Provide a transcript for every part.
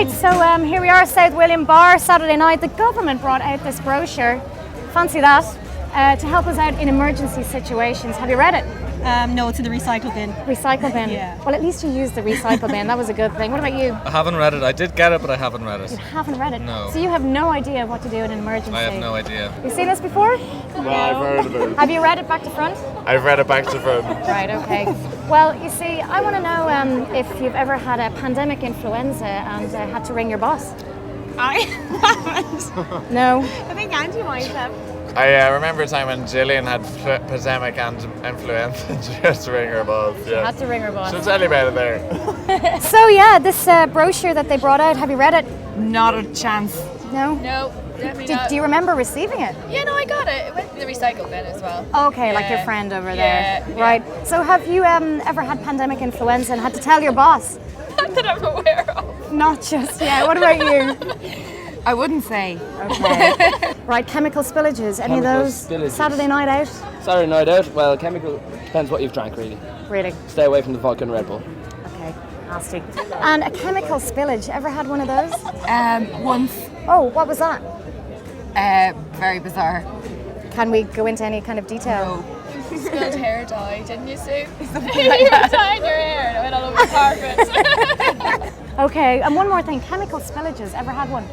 Right, so here we are, South William Bar, Saturday night. The government brought out this brochure, fancy that, to help us out in emergency situations. Have you read it? No, it's in the recycle bin. Recycle bin? Yeah. Well, at least you used the recycle bin. That was a good thing. What about you? I haven't read it. I did get it, but I haven't read it. You haven't read it? No. So you have no idea what to do in an emergency? I have no idea. You've seen this before? Well, I've heard of it. Have you read it back to front? I've read it back to front. Right, okay. Well, you see, I want to know if you've ever had a pandemic influenza and had to ring your boss. I haven't. No? I think Angie might have. I remember a time when Gillian had pandemic and influenza and she had to ring her boss. Yeah. Had to ring her boss. She'll tell you about it there. So yeah, this brochure that they brought out, have you read it? Not a chance. No? No, definitely not. Do you remember receiving it? Yeah, no, I got it. It went in the recycle bin as well. Okay, like your Yeah. friend over Yeah, there. yeah. Right. So have you ever had pandemic influenza and had to tell your boss? Not that I'm aware of. Not just yet. What about you? I wouldn't say. Okay. Right, chemical spillages. Any of Chemical those? spillages. Saturday night out? Saturday night out, well, chemical, depends what you've drank really. Really? Stay away from the vodka and Red Bull. Okay, nasty. And a chemical spillage, ever had one of those? Once. Oh, what was that? Very bizarre. Can we go into any kind of detail? You spilled hair dye, didn't you, Sue? Something like that. You were dyeing your hair and it went all over the carpet. Okay, and one more thing, chemical spillages, ever had one?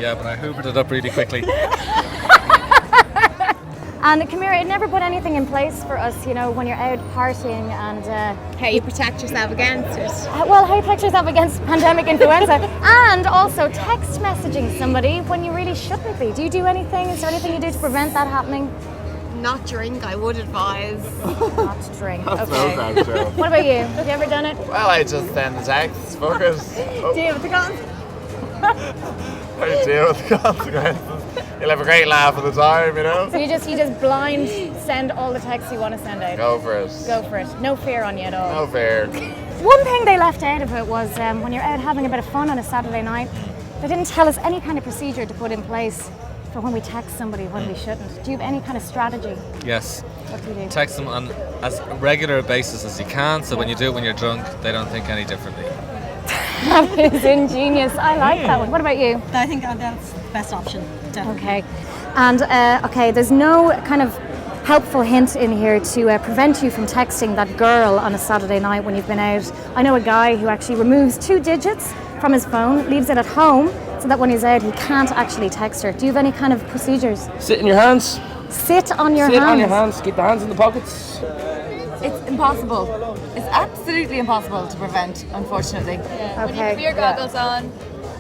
Yeah, but I hoovered it up really quickly. And Camira, it never put anything in place for us, you know, when you're out partying and... How you protect yourself against it. well, how you protect yourself against pandemic influenza and also text messaging somebody when you really shouldn't be. Do you do anything? Is there anything you do to prevent that happening? Not drink, I would advise. Not to drink. That's Okay. no bad show. What about you? Have you ever done it? Well, I just send the texts. Fuck it. Deal with the guns. How do you deal with the consequences? You'll have a great laugh at the time, you know? So you just blind send all the texts you want to send out? Go for it. Go for it. No fear on you at all. No fair. One thing they left out of it was when you're out having a bit of fun on a Saturday night, they didn't tell us any kind of procedure to put in place for when we text somebody when we shouldn't. Do you have any kind of strategy? Yes. What do you do? Text them on as regular basis as you can, so when you do it when you're drunk, they don't think any differently. That is ingenious. I like that one. What about you? I think that's the best option. Definitely. Okay. And okay, there's no kind of helpful hint in here to prevent you from texting that girl on a Saturday night when you've been out. I know a guy who actually removes 2 digits from his phone, leaves it at home, so that when he's out he can't actually text her. Do you have any kind of procedures? Sit in your hands. Sit on your Sit hands. on your hands. Keep the hands in the pockets. It's impossible. It's absolutely impossible to prevent, unfortunately. When you have Okay. your goggles on,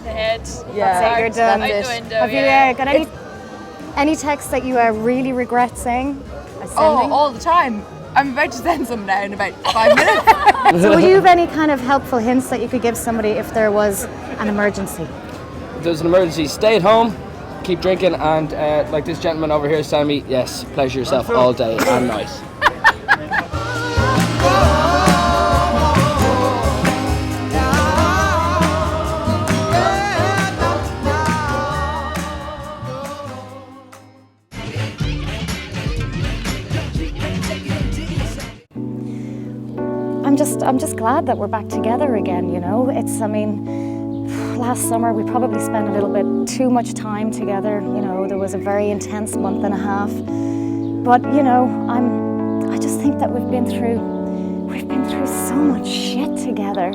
the head. Yeah. That's it, you're done. Out the window, Have you yeah. got any texts that you really regret saying? Sending? All the time. I'm about to send some now in about 5 minutes. So would you have any kind of helpful hints that you could give somebody if there was an emergency? If there's an emergency, stay at home, keep drinking, and like this gentleman over here is telling me, yes, pleasure yourself all day and night. I'm just glad that we're back together again, you know. Last summer we probably spent a little bit too much time together, you know. There was a very intense month and a half. But, you know, I just think that we've been through so much shit together.